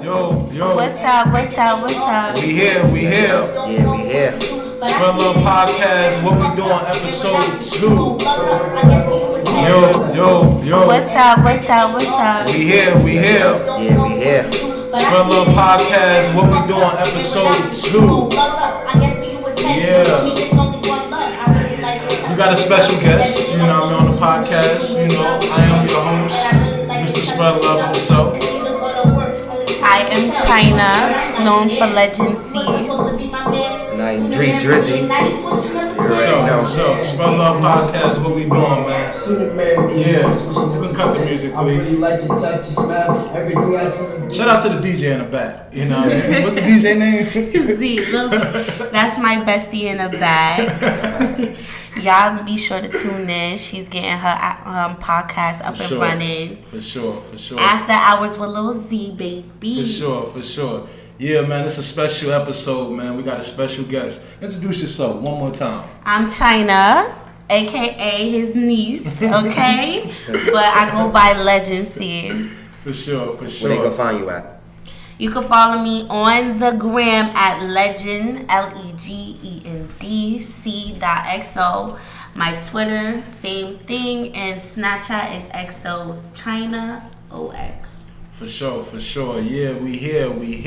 Yo. What's up? We here. Yeah, we here. SpreadLove podcast. What we doing? Episode 2. Yo. What's up? We here. Yeah, we here. SpreadLove podcast. What we doing? Episode 2. Yeah. We got a special guest, on the podcast. I am your host, Mr. SpreadLove himself. I am China, known for Legendc.xo. And I am Drizzy. You already know. So, SpreadLove podcast, what we doing, man? Yeah, you can cut the music, please. Shout out to the DJ in the back. What's the DJ name? Z. That's my bestie in the bag. Y'all be sure to tune in. She's getting her podcast up and running. For sure. After hours with Lil Z, baby. For sure. Yeah, man, it's a special episode, man. We got a special guest. Introduce yourself one more time. I'm China, a.k.a. his niece, okay? But I go by Legendc. For sure. Where they gonna find you at? You can follow me on the gram at Legend, Legendc.xo. My Twitter, same thing. And Snapchat is XO's xochynaaox. For sure. Yeah, we here. We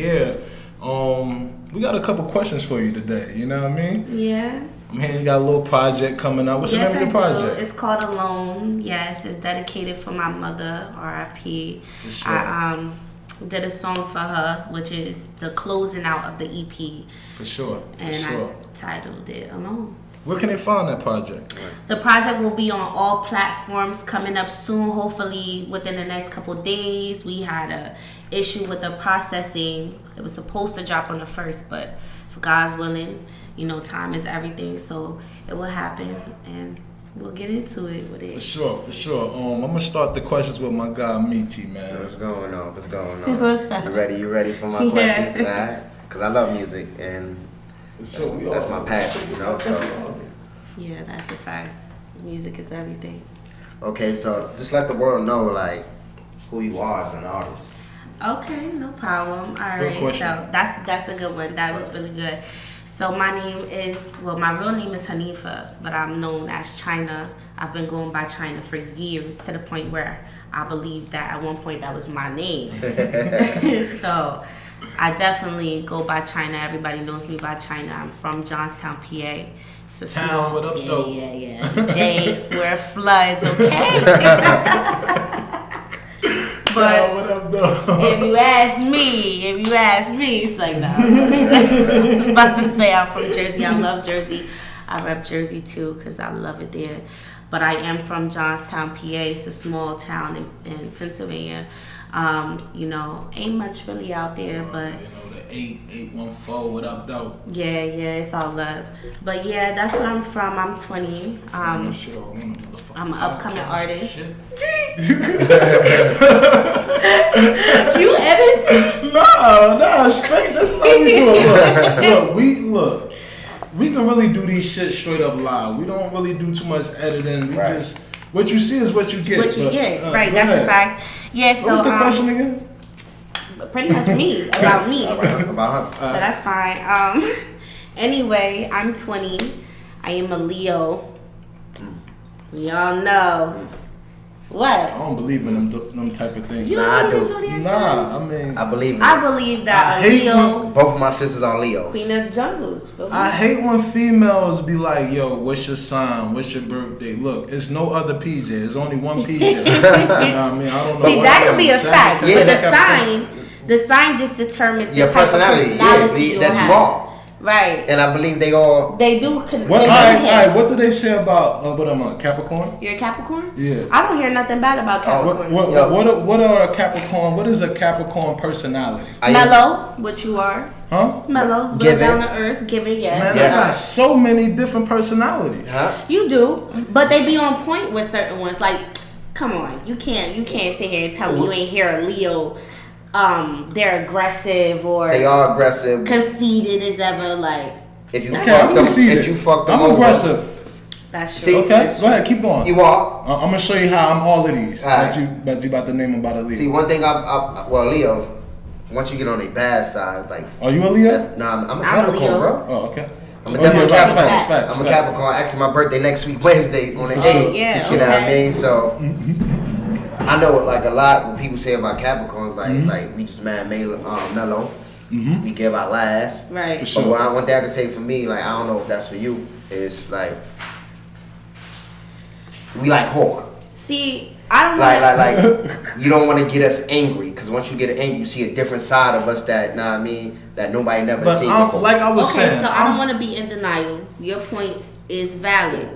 got a couple questions for you today. You know what I mean? Yeah. I'm hearing you got a little project coming out. What's the name of your project? It's called Alone. Yes, it's dedicated for my mother, R.I.P. For sure. I did a song for her, which is the closing out of the EP. For sure. I titled it Alone. Where can they find that project? The project will be on all platforms coming up soon, hopefully within the next couple days. We had a issue with the processing. It was supposed to drop on the 1st, but for God's willing, time is everything, so it will happen, and we'll get into it with it. For sure. I'm gonna start the questions with my guy Michi, man. What's going on? What's up? You ready for my questions? Because I love music, and that's my passion, so. Yeah, that's a fact. Music is everything. Okay, so just let the world know, who you are as an artist. Okay, no problem. All right, so that's a good one. That was really good. So my real name is Hanifa, but I'm known as China. I've been going by China for years, to the point where I believe that at one point that was my name. So I definitely go by China. Everybody knows me by China. I'm from Johnstown, PA. It's a Town, what up, though? Yeah. J, where it floods, okay? But what up, though? if you ask me, it's like, no. I was about to say I'm from Jersey. I love Jersey. I rep Jersey too because I love it there. But I am from Johnstown, PA. It's a small town in Pennsylvania. Ain't much really out there, but the 8814, what up, though? yeah, it's all love. But yeah, that's where I'm from. I'm 20. I'm an upcoming artist. You edit this? No, straight. This is how we do it. Look. We can really do these shit straight up live. We don't really do too much editing. We just what you see is what you get. Right? That's a fact. Yeah. So what was the question again? Pretty much me, about me. About her. So that's fine. Anyway, I'm 20. I am a Leo. We all know. What? I don't believe in them type of things. I do. I believe that a Leo. Both of my sisters are Leos. Queen of Jungles. I hate when females be like, yo, what's your sign? What's your birthday? Look, it's no other PJ. There's only one PJ. You know what I mean? I don't know. See, that could be a fact. But the sign just determines your the type personality. Of personality you that's have. wrong. Right. And I believe they all. They do. All right. What do they say about what am I? Capricorn? You're a Capricorn? Yeah. I don't hear nothing bad about Capricorn. What are a Capricorn? What is a Capricorn personality? Mellow, what you are. Huh? Mellow, live down to earth, giving, yeah. Man, I got so many different personalities. Huh? You do, but they be on point with certain ones. Like, come on, you can't sit here and tell me you ain't hear a Leo. They're aggressive or they are aggressive, conceited as ever. Like, if you fuck them, I'm aggressive. That's true. See, okay, go ahead, keep going. You are. I'm gonna show you how I'm all of these. Right. But you about to name about a Leo. See, one thing Leos, once you get on the bad side, like. Are you a Leo? Nah, I'm a Capricorn, bro. Oh, okay. I'm a Capricorn. I'm a Capricorn. Actually, my birthday next week, Wednesday, on the 8th. Yeah, you know what I mean? So, I know like a lot when people say about Capricorns, like we just mellow. We give our last. Right. For sure. But one thing I can say for me, like I don't know if that's for you, is like we like Hulk. See, I don't like you don't want to get us angry, because once you get angry, you see a different side of us that that nobody never seen before. Like I was saying, so I don't want to be in denial. Your point is valid.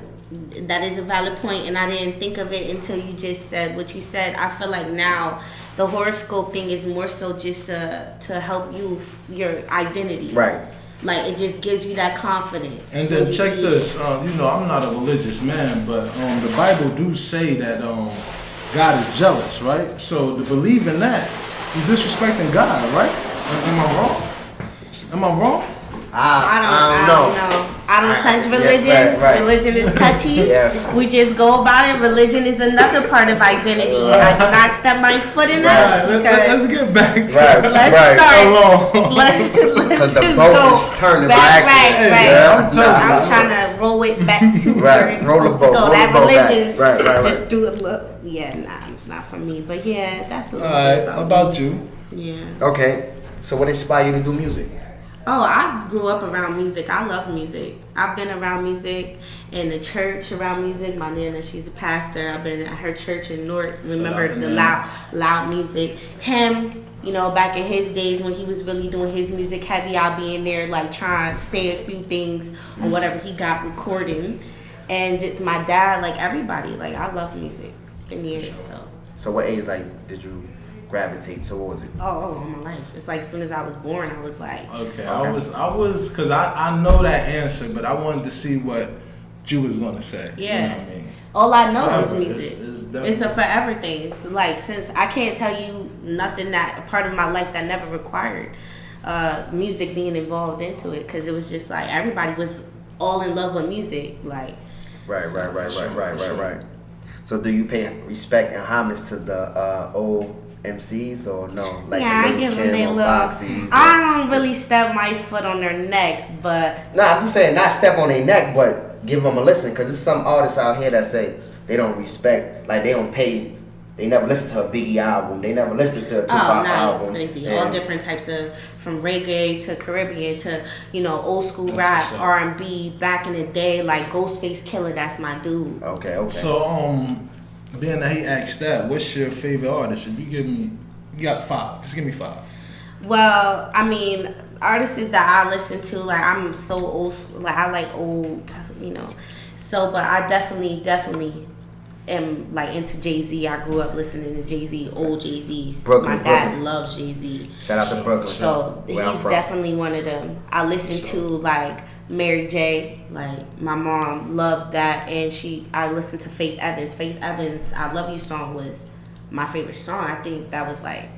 That is a valid point, and I didn't think of it until you just said what you said. I feel like now the horoscope thing is more so just to help you your identity. Right. Like it just gives you that confidence. And then check this. I'm not a religious man, but the Bible do say that God is jealous, right? So to believe in that, you're disrespecting God, right? Am I wrong? Am I wrong? I don't know. I don't touch religion. Yeah, right. Religion is touchy. Yes. We just go about it. Religion is another part of identity. I do not step my foot in that. Let's get back to Let's start. Because the boat is turning back. Right. I'm trying to roll it back to where it's supposed to go. That religion. Right. Just do it. Look. Yeah, nah, it's not for me. But yeah, that's a little bit about you. Yeah. Okay. So what inspired you to do music? Oh, I grew up around music. I love music. I've been around music in the church around music. My nana, she's a pastor. I've been at her church in North. Remember the loud music. Him, back in his days when he was really doing his music heavy, I'll be in there like trying to say a few things on whatever he got recording. And just my dad, like everybody, like I love music. It's been years. So what age did you gravitate towards it? All my life. It's like as soon as I was born, I was like. Okay. I was, because I know that answer, but I wanted to see what you was gonna say. Yeah. You know what I mean? All I know is music. It's a forever thing. It's like, since I can't tell you nothing that a part of my life that never required music being involved into it, because it was just like everybody was all in love with music, like. Right. So do you pay respect and homage to the old MCs or no? Like I give them their love. I don't really step my foot on their necks, but. Nah, I'm just saying not step on their neck, but give them a listen, because there's some artists out here that say they don't respect, like they don't pay. They never listen to a Biggie album. They never listen to a Tupac album. Crazy. All different types of, from reggae to Caribbean to old school rap, R&B. Back in the day, like Ghostface Killer, that's my dude. Okay. So being that he asked that, what's your favorite artist? If you got 5. Just give me 5. Well, I mean, artists that I listen to, like I'm so old, like I like old, So, but I definitely am like into Jay-Z. I grew up listening to Jay-Z, old Jay-Z's. My dad loves Jay-Z. Shout out to Brooklyn. So he's definitely one of them. I listen to like Mary J. Like my mom loved that, and I listened to Faith Evans. Faith Evans' "I Love You" song was my favorite song. I think that was like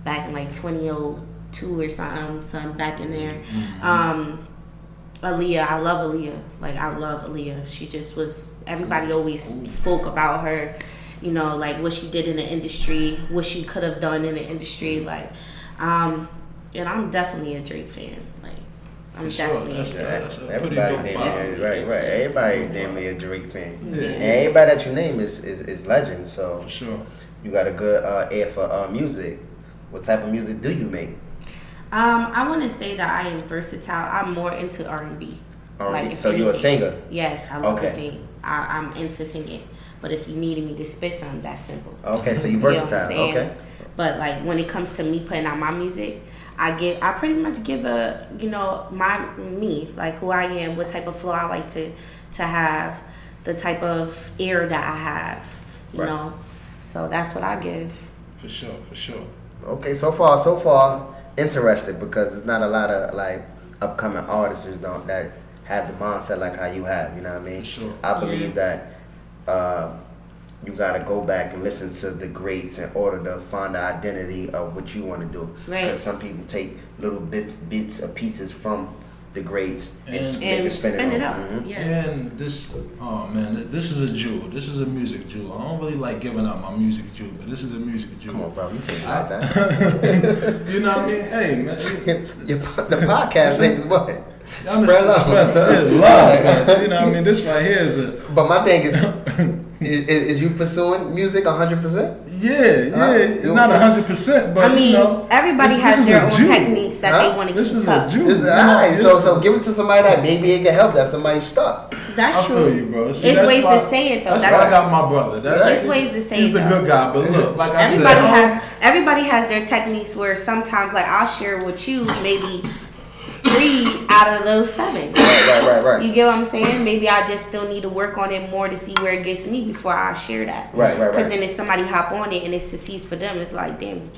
back in like 2002 or something back in there. Mm-hmm. Aaliyah, I love Aaliyah. Like I love Aaliyah. She just was. Everybody always spoke about her, like what she did in the industry, what she could have done in the industry, like, and I'm definitely a Drake fan. Like, I'm definitely. Everybody right. Everybody damn near a Drake fan. Yeah. And everybody that you name is legend. So for sure, you got a good ear for music. What type of music do you make? I want to say that I am versatile. I'm more into R&B. Like, so you're a singer? Yes, I love to sing. I'm into singing. But if you needed me to spit something, that's simple. Okay, so you're versatile. Okay. But like when it comes to me putting out my music, I pretty much give me, like who I am, what type of flow I like to have, the type of ear that I have, you know. So that's what I give. For sure. Okay, so far interested, because it's not a lot of like upcoming artists that have the mindset like how you have, you know what I mean? For sure. I believe that you gotta go back and listen to the greats in order to find the identity of what you want to do. Right. Because some people take little bits or pieces from the greats and spin it up. Mm-hmm. Yeah. And this, oh man, this is a jewel. This is a music jewel. I don't really like giving out my music jewel, but this is a music jewel. Come on, bro, you can't like that. You know what I mean? Hey, man. The podcast name is what? SpreadLove. Love. You know what I mean? This right here is a. But my thing is you pursuing music 100%? Yeah, not 100%, but I mean, you know, everybody has their own techniques that they want to keep up. So give it to somebody that maybe it can help that somebody's stuck. That's true. I feel you, bro. See, it's ways to say it though. That's why I got my brother. There's ways to say it. He's the good guy, but look, like I said, everybody has their techniques where sometimes, like I'll share with you, maybe 3 out of those 7. Right. You get what I'm saying? Maybe I just still need to work on it more to see where it gets me before I share that. Right. Because then if somebody hop on it and it succeeds for them, it's like, damn,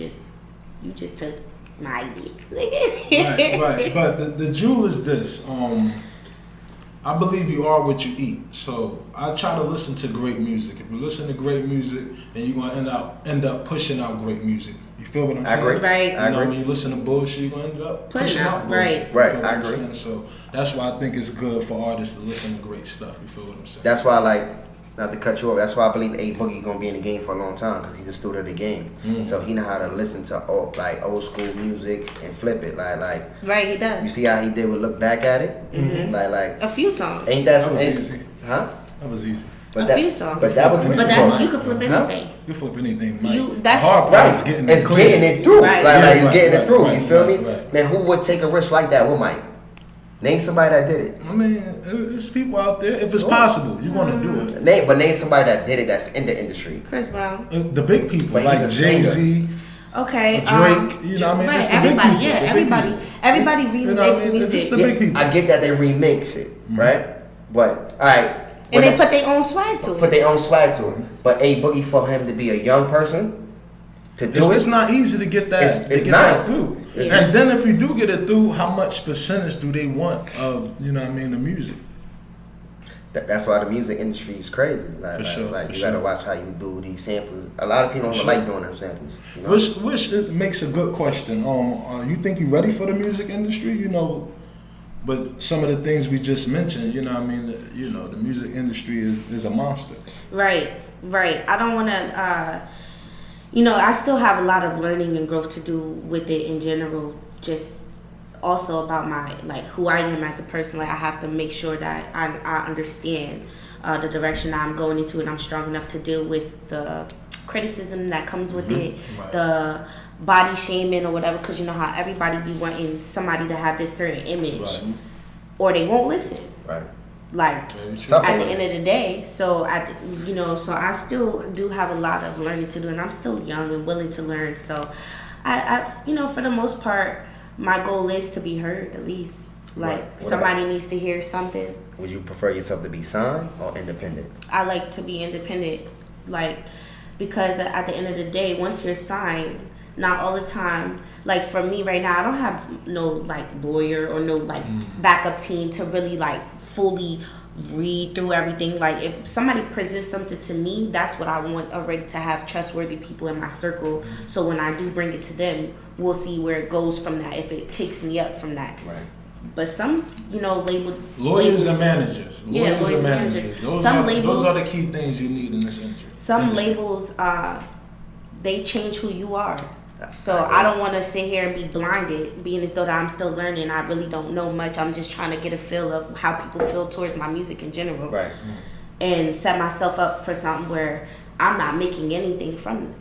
you just took my idea. Right. But the jewel is this. I believe you are what you eat. So I try to listen to great music. If you listen to great music, then you're gonna end up pushing out great music. You feel what I'm saying? I agree. Right. You know, when you listen to bullshit, you're gonna end up pushing out bullshit. Right. I agree. So that's why I think it's good for artists to listen to great stuff. You feel what I'm saying? That's why, like, not to cut you off, that's why I believe A Boogie gonna be in the game for a long time, because he's a student of the game. So he know how to listen to old school music and flip it, like. Right, he does. You see how he did with Look Back at It? Mm-hmm. Like a few songs. Ain't that was easy? Huh? That was easy. But few songs. But that was you can flip anything. You flip anything, Mike. That's the hard part is getting it clear. Getting it through. Right. It's getting it through. You feel me? Right. Man, who would take a risk like that with Mike? Name somebody that did it. I mean, there's people out there. If it's possible, you're gonna do it. Name somebody that did it that's in the industry. Chris Brown. The big people But like Jay-Z. Okay. Drake. You know what I mean? Right. It's the big people. Yeah. Everybody remakes music. It's just the big people. I get that they remix it, right? But all right. And they put their own swag to it. Put their own swag to it. But A Boogie, for him to be a young person, to do it's not easy to get that. It's not through. And then if you do get it through, how much percentage do they want of the music? That's why the music industry is crazy. You gotta watch how you do these samples. A lot of people don't like doing them samples. You know? Which makes a good question. You think you're ready for the music industry? But some of the things we just mentioned, the music industry is a monster. Right. I don't want to, I still have a lot of learning and growth to do with it in general. Just also about my, who I am as a person. I have to make sure that I understand the direction that I'm going into, and I'm strong enough to deal with the criticism that comes with it, right. The body shaming or whatever, because you know how everybody be wanting somebody to have this certain image, right. Or they won't listen. Right. At the end of the day, so I still do have a lot of learning to do, and I'm still young and willing to learn. So, I for the most part, my goal is to be heard at least. Somebody needs to hear something. Would you prefer yourself to be signed or independent? I like to be independent, because at the end of the day, once you're signed, not all the time. For me right now, I don't have no lawyer or no backup team to really fully read through everything. If somebody presents something to me, that's what I want already, to have trustworthy people in my circle. So when I do bring it to them, we'll see where it goes from that, if it takes me up from that. Right. But some, lawyers labels, and managers. Lawyers and managers. Those are the key things you need in this industry. Some labels, they change who you are. So I don't want to sit here and be blinded, being as though that I'm still learning. I really don't know much. I'm just trying to get a feel of how people feel towards my music in general. Right. And set myself up for something where I'm not making anything from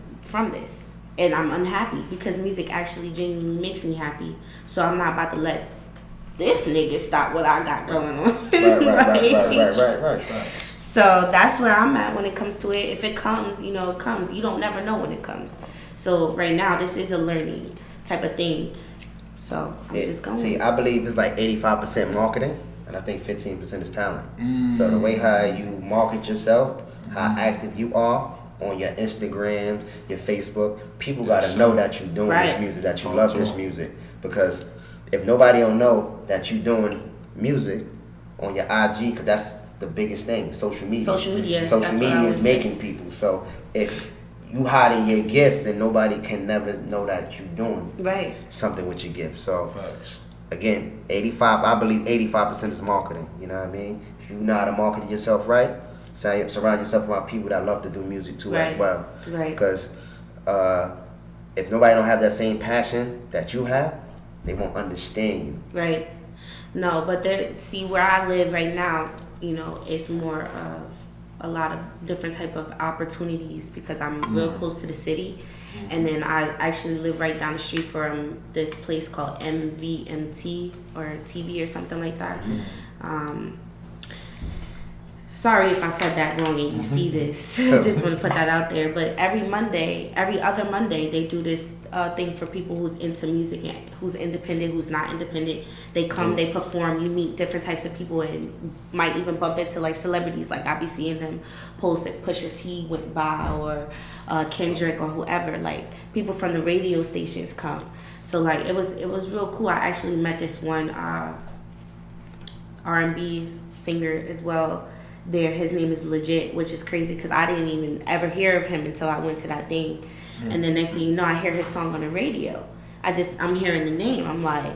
this. And I'm unhappy, because music actually genuinely makes me happy. So I'm not about to let this nigga stop what I got going on. Right. So that's where I'm at when it comes to it. If it comes, it comes. You don't never know when it comes. So right now, this is a learning type of thing. So I'm just going. See, I believe it's 85% marketing, and I think 15% is talent. So the way how you market yourself, how active you are on your Instagram, your Facebook, people got to know that you're doing this music, that you love this music. Because if nobody don't know that you're doing music on your IG, because that's the biggest thing, social media. Social media is making people. So if you hiding your gift, then nobody can never know that you're doing something with your gift. So again, 85. I believe 85% is marketing. You know what I mean? If you know how to market yourself right, surround yourself around people that love to do music too as well. Right. Because if nobody don't have that same passion that you have, they won't understand you. Right. No, but see where I live right now, you know, it's more of a lot of different type of opportunities because I'm real close to the city. And then I actually live right down the street from this place called MVMT or TV or something like that. Sorry if I said that wrong and you see this. I just want to put that out there. But every other Monday, they do this thing for people who's into music and who's independent, who's not independent. They come, they perform, you meet different types of people and might even bump into like celebrities. Like I be seeing them post that Pusha T went by or Kendrick or whoever. Like people from the radio stations come. So like it was real cool. I actually met this one R&B singer as well. There, his name is Legit, which is crazy because I didn't even ever hear of him until I went to that thing. And then next thing you know, I hear his song on the radio. I'm hearing the name. I'm like,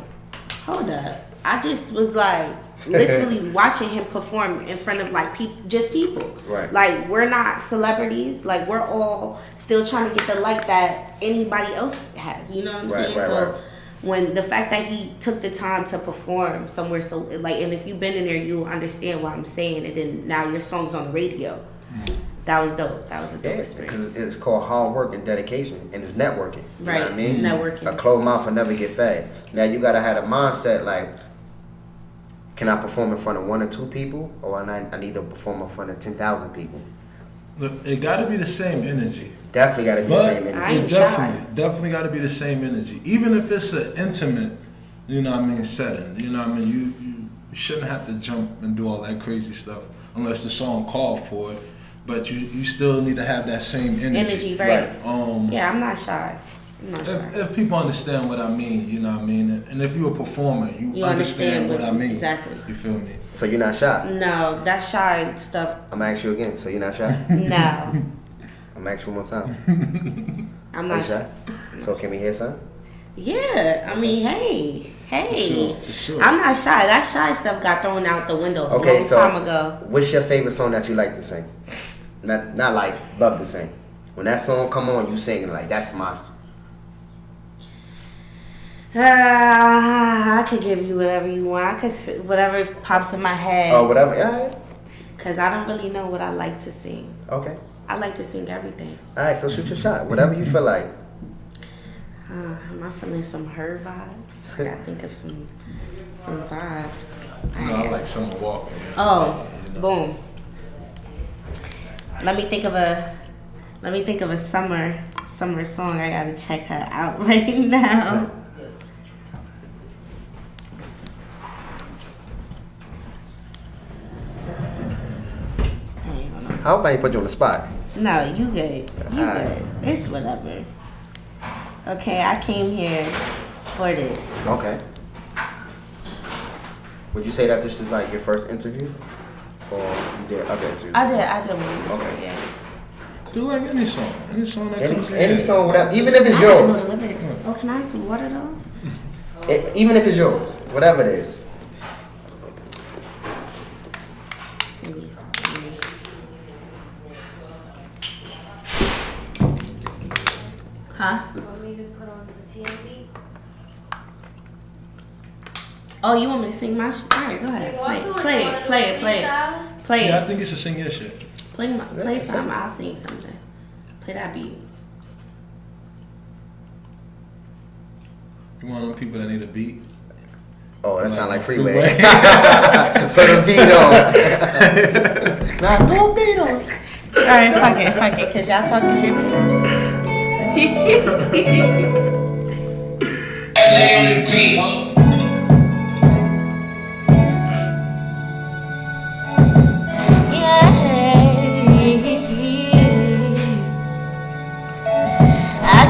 hold up. I just was like literally watching him perform in front of like people. Right. Like we're not celebrities. Like we're all still trying to get the light that anybody else has. You know what I'm saying? So when the fact that he took the time to perform somewhere, so like, and if you've been in there, you'll understand what I'm saying. And then now your song's on the radio. That was dope. That was a dope experience. Because it's called hard work and dedication, and it's networking. You know what I mean? It's networking. A closed mouth will never get fed. Now you gotta have a mindset like, can I perform in front of 1 or 2 people, or I need to perform in front of 10,000 people? Look, it got to be the same energy. Definitely got to be the same energy. Definitely got to be the same energy. Even if it's an intimate, you know what I mean, setting. You know what I mean? You shouldn't have to jump and do all that crazy stuff unless the song called for it. But you still need to have that same energy. Right. Yeah, I'm not shy. If people understand what I mean, you know what I mean? And if you're a performer, you understand what I mean. Exactly. You feel me? So you're not shy? No, that shy stuff. I'm going to ask you again. So you're not shy? No. I'm going to ask you one more time. I'm not shy. So can we hear something? Yeah. I mean, hey. For sure. I'm not shy. That shy stuff got thrown out the window a long time ago. What's your favorite song that you like to sing? Not like love to sing. When that song come on, you singing like, that's my... I could give you whatever you want. Whatever pops in my head. Oh, whatever. Yeah. Cause I don't really know what I like to sing. Okay. I like to sing everything. All right, so shoot your shot. Whatever you feel like. Am I feeling some her vibes? I gotta think of some vibes. I like Summer Walker. Oh, boom. Let me think of a summer song. I gotta check her out right now. I hope I ain't put you on the spot. No, you good. Good. It's whatever. Okay, I came here for this. Okay. Would you say that this is like your first interview? Or you did other interviews? I did one before, okay. Yeah. Do like any song that comes in. Any song, whatever, even if it's yours. Oh, can I have some water though? Even if it's yours, whatever it is. Huh? You want me to put on the TMB? Oh, you want me to sing my shit? All right, go ahead. Play it. Yeah, I think you should sing your shit. Play something. I'll sing something. Play that beat. You want them people that need a beat? Oh, that sounds like Freeway. Put a beat on. Nah, no beat on. All right, fuck it, cause y'all talking shit right now. I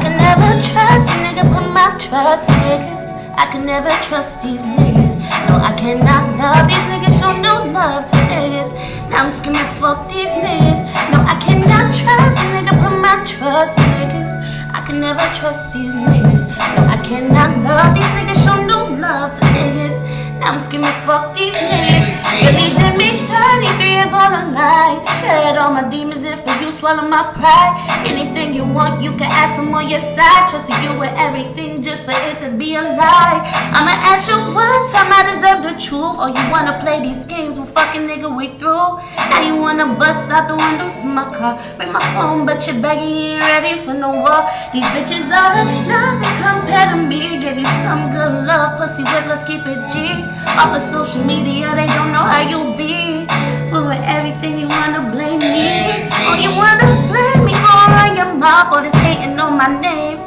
can never trust a nigga, put my trust in niggas. I can never trust these niggas. No, I cannot love these niggas, show no love to niggas. Now I'm screaming, fuck these niggas. No, I cannot trust a nigga, put my trust in niggas. I can never trust these niggas. No, I cannot love these niggas. Show no love to niggas. Now I'm screaming, fuck these niggas. Really did me 23 years on a lie. Shed all my demons in for you, swallow my pride. Anything you want, you can ask them on your side. Trusting you with everything just for it to be a lie. I'ma ask you one time, I deserve the truth. Or you wanna play these games with fucking nigga we through. Now you wanna bust out the windows in my car. Break my phone, but you're begging, you ain't ready for no war. These bitches are nothing compared to me. Give you some good love, pussy whip, let's keep it G. Off of social media, they don't know how you be. But with everything you wanna blame me. Oh, you wanna blame me, go on your mouth. Or this hating on my name.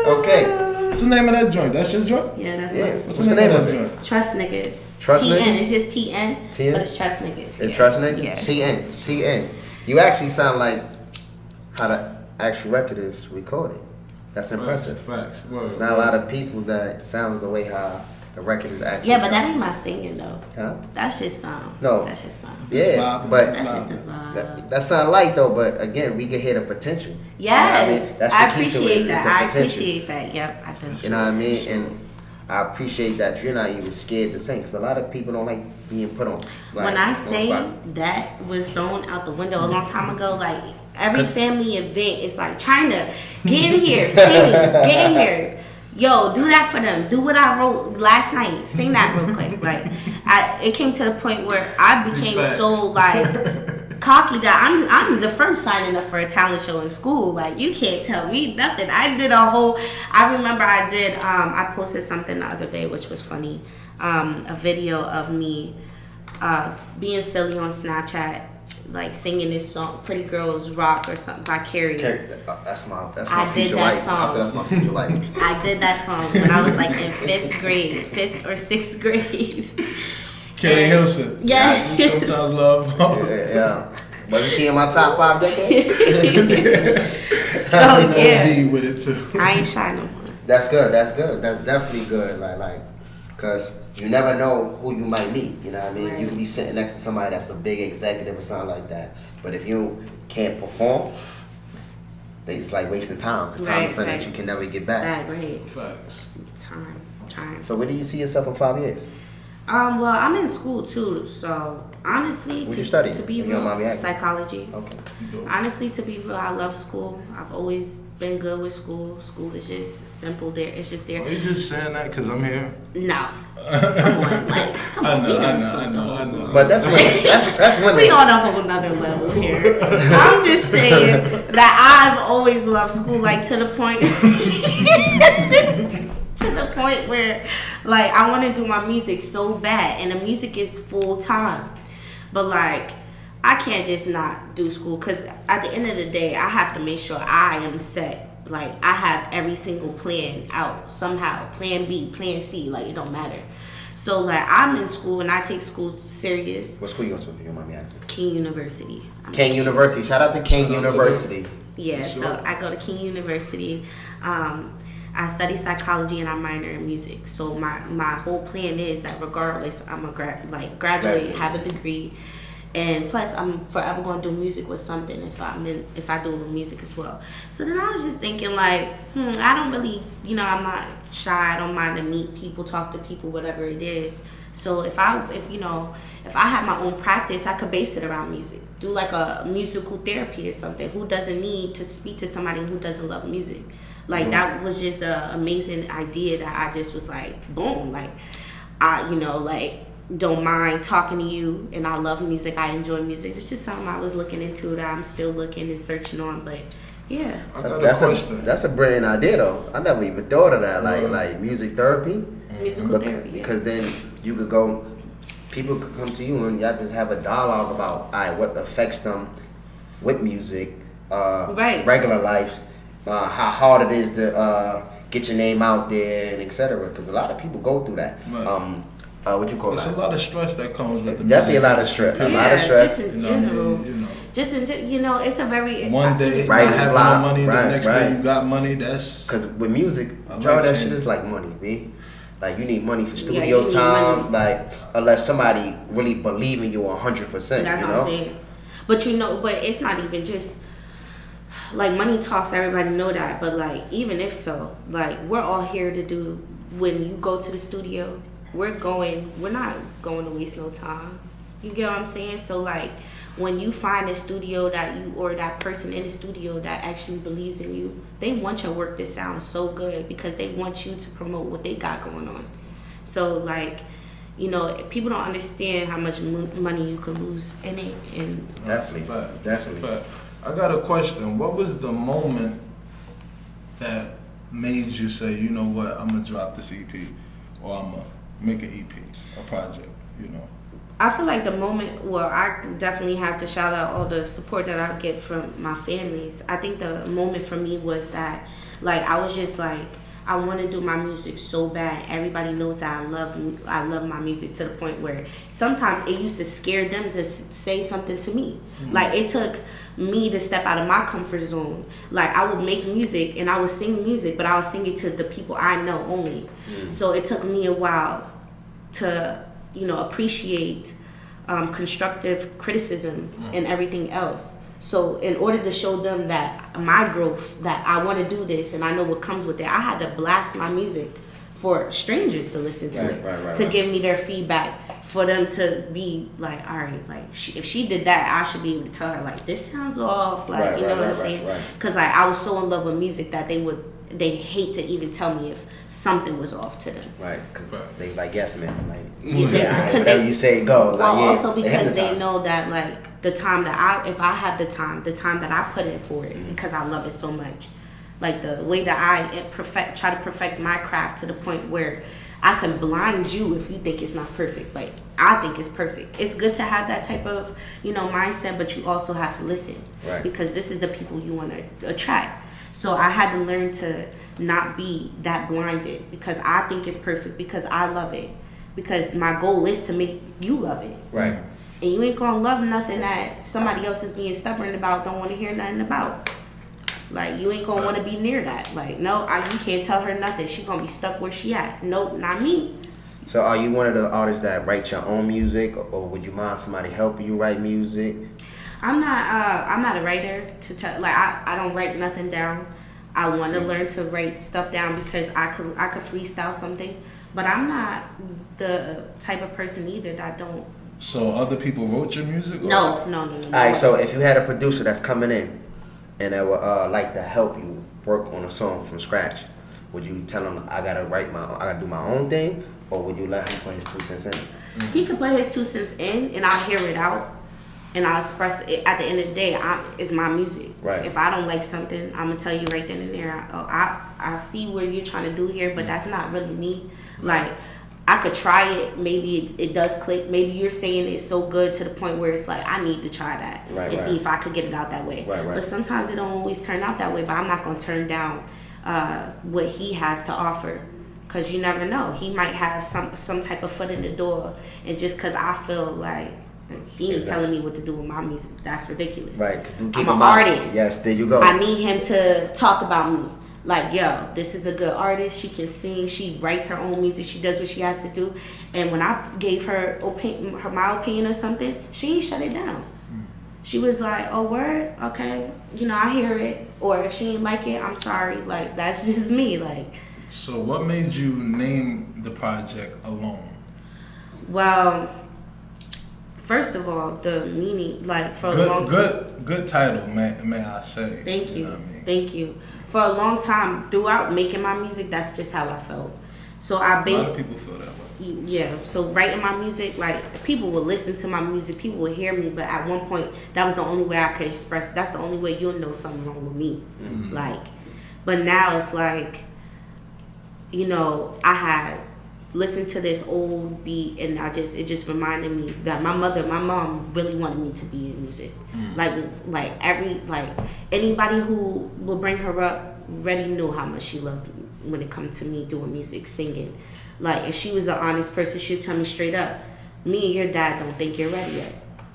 Okay. What's the name of that joint? That's your joint? Yeah, that's mine. What's the name of that joint? Trust Niggas. Trust TN. Niggas? It's just TN, but it's Trust Niggas. It's Trust Niggas? Yeah. TN. You actually sound like how the actual record is recorded. That's impressive. Facts. There's not a lot of people that sound the way how the record is actually. Yeah, but that ain't my singing though. Huh? That's just song. No. That's just song. Yeah, but That's just the vibe. that sound light though. But again, we can hear the potential. Yes, you know what I mean? That's the I key to appreciate it, that. is the I potential. appreciate that. Yep, I do. You know what I mean? And I appreciate that you're not even scared to sing, because a lot of people don't like being put on. Like, When I say that was thrown out the window a long time ago, like every family event, it's like, China, get in here, sing, get in here. Yo, do that for them. Do what I wrote last night. Sing that real quick. Like, it came to the point where I became so like cocky that I'm the first signing up for a talent show in school. Like, you can't tell me nothing. I remember I posted something the other day which was funny. A video of me being silly on Snapchat, like singing this song, "Pretty Girls Rock" or something by Carrie. That's my I did future that life. song. I said that's my future life. I did that song when I was like in 5th or 6th grade. Carrie Hilson. Yes. Sometimes love. Yeah. Wasn't she in my top 5 decade? So yeah, OD with it too. I ain't shy no more. That's good. That's definitely good. Like, cause you never know who you might meet. You know what I mean? Right. You could be sitting next to somebody that's a big executive or something like that. But if you can't perform, it's like wasting time. Because time is something that you can never get back. Right. Facts. Time. So where do you see yourself in 5 years? Well, I'm in school too, so honestly, What you study? to be If you don't mind me real, asking. psychology. Okay. Honestly, to be real, I love school. I've always been good with school. School is just simple. It's just there. Are you just saying that because I'm here? No, come on, come on. I know. But that's when We on a whole nother level here. I'm just saying that I've always loved school, like to the point where like I want to do my music so bad, and the music is full time, but like I can't just not do school, because at the end of the day I have to make sure I am set. Like, I have every single plan out somehow, plan B, plan C, like it don't matter. So like I'm in school and I take school serious. What school you go to? You don't mind me asking. King University. King University. Shout out to King University. Yeah, so I go to King University. I study psychology and I minor in music. So my whole plan is that regardless, I'm gonna graduate, have a degree, and plus I'm forever gonna do music with something if I do music as well. So then I was just thinking like, I don't really, I'm not shy. I don't mind to meet people, talk to people, whatever it is. So if I have my own practice, I could base it around music. Do like a musical therapy or something. Who doesn't need to speak to somebody who doesn't love music? Like, that was just an amazing idea that I just was like, boom. Like, don't mind talking to you, and I love music. I enjoy music. It's just something I was looking into that I'm still looking and searching on. But yeah, that's a brilliant idea though. I never even thought of that. Like music therapy. Musical therapy. Because then you could go. People could come to you and y'all just have a dialogue about what affects them with music, regular life, how hard it is to get your name out there, and etc. Because a lot of people go through that. Right. What you call that? There's a lot of stress that comes with the Definitely music. a lot of stress. Yeah, A lot of stress. just in general. It's a very One day Right, not having block, no money, right, the next right. day you got money. That's Because with music, I Joe, like that it. shit is like money, B. Like, you need money for you studio need time, money. like, unless somebody really believe in you 100%, That's you what know? I'm saying. But but it's not even just like money talks, everybody know that, but like even if so, like we're all here to do. When you go to the studio, we're not going to waste no time. You get what I'm saying? So like when you find a studio or that person in the studio that actually believes in you, they want your work to sound so good because they want you to promote what they got going on. So like, you know, people don't understand how much money you could lose in it. And that's a fact. That's a fact. I got a question. What was the moment that made you say, you know what, I'm gonna drop this EP, or I'm gonna make an EP, a project, you know? I feel like the moment, well, I definitely have to shout out all the support that I get from my families. I think the moment for me was that, like, I was just like, I want to do my music so bad. Everybody knows that I love my music to the point where sometimes it used to scare them to say something to me. Mm-hmm. Like, it took me to step out of my comfort zone. Like, I would make music and I would sing music, but I would sing it to the people I know only. Mm-hmm. So it took me a while to, you know, appreciate constructive criticism and everything else. So in order to show them that my growth, that I want to do this and I know what comes with it, I had to blast my music for strangers to listen to it, to give me their feedback, for them to be like, all right, like if she did that, I should be able to tell her like, this sounds off, like, you know what I'm saying? Because like I was so in love with music that they hate to even tell me if something was off to them. Right, because they like, yes, man. Like, yeah, whatever you say, go. Like, well, also because they know that like the time that if I have the time that I put in for it, because I love it so much. Like the way that I try to perfect my craft to the point where I can blind you if you think it's not perfect. Like I think it's perfect. It's good to have that type of, you know, mindset, but you also have to listen, because this is the people you want to attract. So I had to learn to not be that blinded because I think it's perfect, because I love it, because my goal is to make you love it. Right. And you ain't gonna love nothing that somebody else is being stubborn about, don't want to hear nothing about. Like, you ain't gonna want to be near that. Like, no, you can't tell her nothing. She gonna be stuck where she at. Nope, not me. So are you one of the artists that write your own music, or would you mind somebody helping you write music? I'm not a writer to tell. Like, I don't write nothing down. I want to learn to write stuff down because I could freestyle something, but I'm not the type of person either that don't. So other people wrote your music? No. All right. So if you had a producer that's coming in and they would like to help you work on a song from scratch, would you tell them I gotta do my own thing, or would you let him put his 2 cents in? Mm-hmm. He could put his 2 cents in, and I'll hear it out, and I'll express it. At the end of the day, it's my music. Right. If I don't like something, I'm gonna tell you right then and there. I see what you're trying to do here, but that's not really me. Like, I could try it. Maybe it does click. Maybe you're saying it's so good to the point where it's like, I need to try that and see if I could get it out that way. Right. But sometimes it don't always turn out that way. But I'm not going to turn down what he has to offer, because you never know. He might have some type of foot in the door. And just because I feel like he ain't telling me what to do with my music, that's ridiculous. Right. I'm an artist. Yes, there you go. I need him to talk about me. Like, yo, this is a good artist. She can sing. She writes her own music. She does what she has to do. And when I gave her my opinion or something, she ain't shut it down. She was like, oh, word? Okay. You know, I hear it. Or if she ain't like it, I'm sorry. Like, that's just me. Like. So what made you name the project Alone? Well, first of all, the meaning, like, for a long time. Good title, may I say. Thank you. Know what I mean? Thank you. For a long time, throughout making my music, that's just how I felt. So I based. A lot of people feel that way. Yeah. So writing my music, like, people would listen to my music, people would hear me, but at one point, that was the only way I could express. That's the only way you'll know something wrong with me. Mm-hmm. Like, but now it's like, you know, I had listened to this old beat, and it just reminded me that my mom really wanted me to be in music. Like anybody who will bring her up already knew how much she loved me when it comes to me doing music, singing. Like, if she was an honest person, she'd tell me straight up, me and your dad don't think you're ready yet.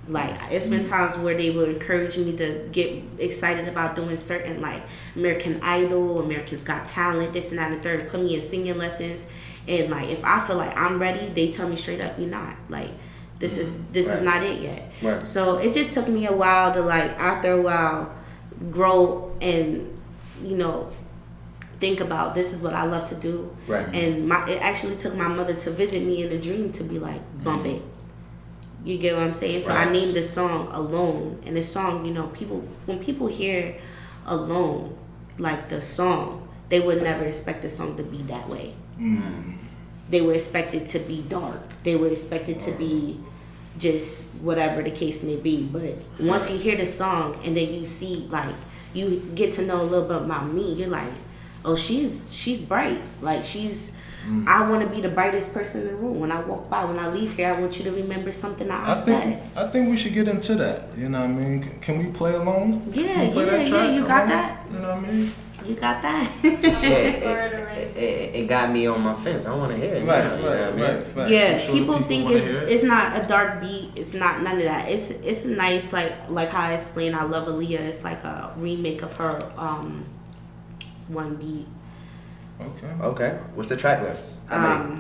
Like, it's been times where they would encourage me to get excited about doing certain, like, American Idol, America's Got Talent, this and that and the third, put me in singing lessons. And, like, if I feel like I'm ready, they tell me straight up, you're not. Like, this is not it yet. Right. So it just took me a while to, like, after a while, grow and, you know, think about this is what I love to do. Right. And it actually took my mother to visit me in a dream to be like, bump it. You get what I'm saying? So I named the song Alone. And the song, you know, when people hear Alone, like the song, they would never expect the song to be that way. They would expect it to be dark. They would expect it to be just whatever the case may be. But once you hear the song and then you see, like, you get to know a little bit about me, you're like, oh, she's bright. Like, I want to be the brightest person in the room. When I walk by, when I leave here, I want you to remember something I said. I think we should get into that. You know what I mean? Can we play Alone? Yeah, you got that? You know what I mean? You got that? It got me on my fence. I want to hear it. Right. Yeah, sure people think it's not a dark beat. It's not none of that. It's nice, like how I explained. I love Aaliyah. It's like a remake of her one beat. Okay. What's the track list? How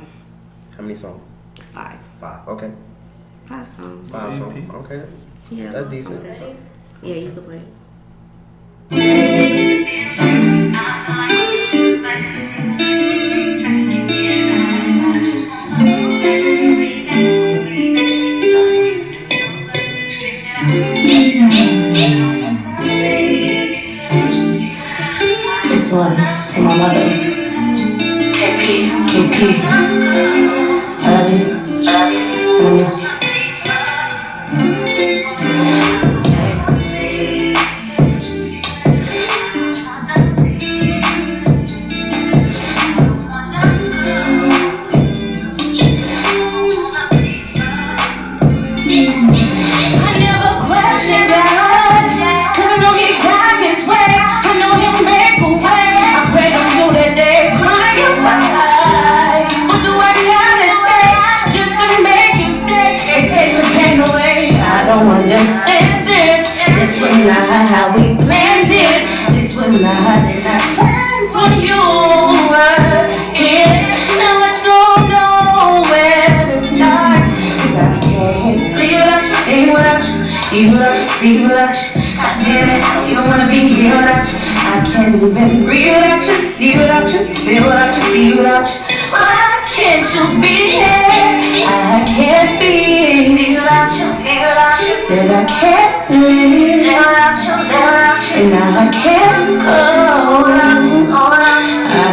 many songs? It's 5. 5. Okay. 5 songs. 5 songs. Okay. Yeah, that's decent. Yeah, you can play it. This one's for my mother. KP. I love you. And I miss you. Not how we planned it. This was not in our plans when you were here. Now I don't know where to start, 'cause I can't see without you, ain't without you, eat without you, speak without you. God damn it, I don't even wanna be here without you. I can't even breathe without you, see without you, feel without you, be without you. Why can't you be here? I can't be without you, said I can't live without you, and now I can't go without you. I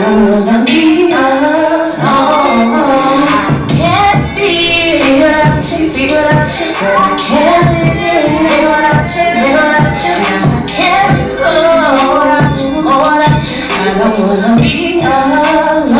don't wanna be alone. I can't be without you, said I can't live without you, now I can't go without you. I don't wanna be alone.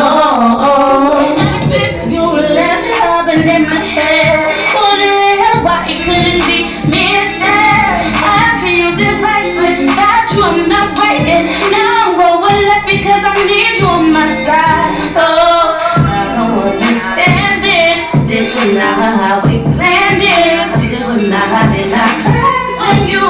Ever since you left, I've been in my head, wondering why it couldn't be me instead. I can use advice without you, I'm not waiting. Now I'm going left because I need you on my side. Oh, I don't understand this. This was not how we planned it. This was not in our plans when you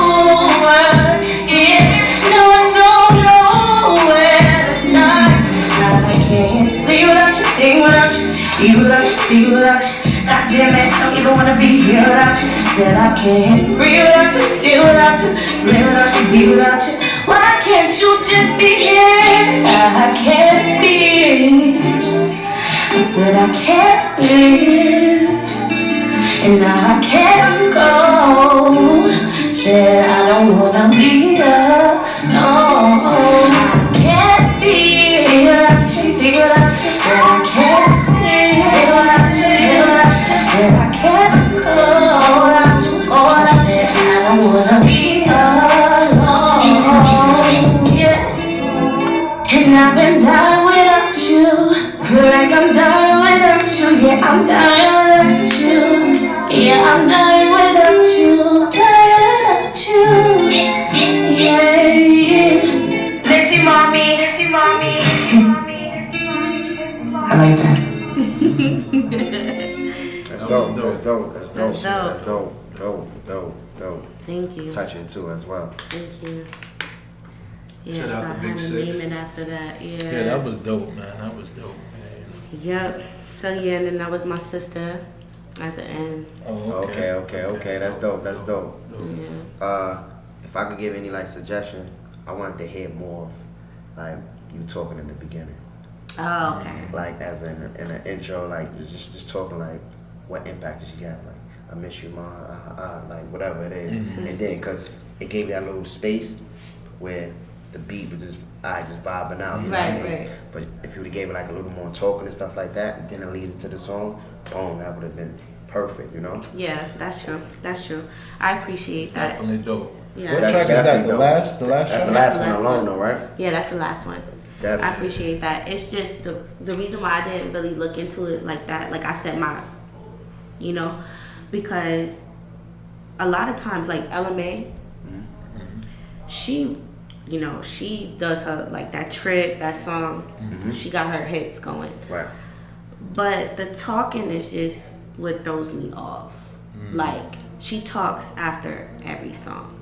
were here. No, I don't know where to start. Now I can't sleep without you, think without you, eat without you, speak without you. God damn it, I don't even wanna be here without you. Said I can't breathe without you, deal without you, live without you, be without you. Why can't you just be here? I can't be. I said I can't live, and now I can't go. Said I don't wanna be here, no. I can't be without you, said I can't live without you, said I can't go without you, said I don't wanna be alone, yeah. And I've been dying without you, feel like I'm dying without you, yeah, I'm dying without you, yeah, I'm dying without you, yeah. Miss you, mommy. I like that. That's dope. Thank you. Touching too as well. Thank you. Yeah, Shout so out I to Big had to Six. name it after that. Yeah. Yeah, that was dope, man. That was dope, man. Yep. So yeah, and then that was my sister at the end. Oh, Okay. That's dope. Yeah. If I could give any like suggestion I wanted to hear more, like you talking in the beginning. Oh, okay. Like as in an intro, like just talking like what impact did she have? Like I miss you, ma, like whatever it is. And then because it gave me that little space where the beat was just vibing out. You know what I mean? Right. But if you would have gave it like a little more talking and stuff like that, and then it leads to the song, boom, that would have been perfect. You know? Yeah, that's true. That's true. I appreciate that. Definitely dope. Yeah. What track is that? The last That's track? the last one alone, though, right? Yeah, that's the last one. Definitely. I appreciate that. It's just the reason why I didn't really look into it like that. Like I said, because a lot of times, like LMA, she does her like that trip, that song. She got her hits going. Right. But the talking is just what throws me off. Like she talks after every song.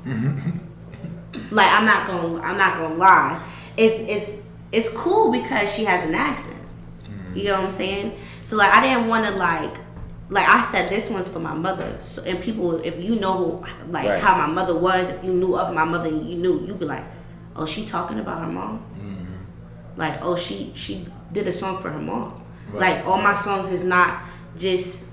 Like I'm not gonna lie. It's cool because she has an accent. You know what I'm saying? So like I didn't want to like I said this one's for my mother. So, and people, if you know like how my mother was, if you knew of my mother, you'd be like, oh, she talking about her mom. Like, oh, she did a song for her mom. Right. Like all my songs is not just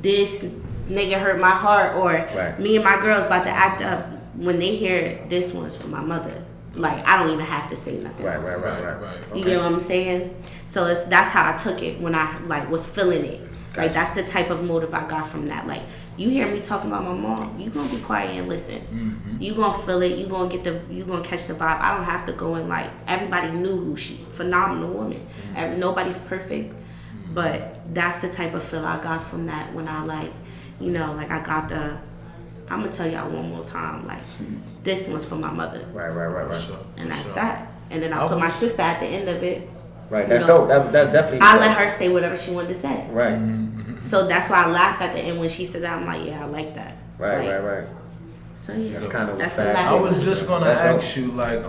this nigga hurt my heart or me and my girls about to act up. When they hear this one's for my mother, like I don't even have to say nothing else. Right. You get what I'm saying? So that's how I took it when I like was feeling it. Like that's the type of motive I got from that. Like you hear me talking about my mom, you gonna be quiet and listen. You gonna feel it. You gonna catch the vibe. I don't have to go and like everybody knew who she. Phenomenal woman. Nobody's perfect, but that's the type of feel I got from that when I like, I got the. I'm gonna tell y'all one more time, like this one's for my mother. Right. Sure. And that's that. And then I put my sister at the end of it. Right, that's dope. That definitely. I let her say whatever she wanted to say. Right. So that's why I laughed at the end when she said that. I'm like, yeah, I like that. Right. So yeah, that's kind of the last. I was just gonna ask you, like,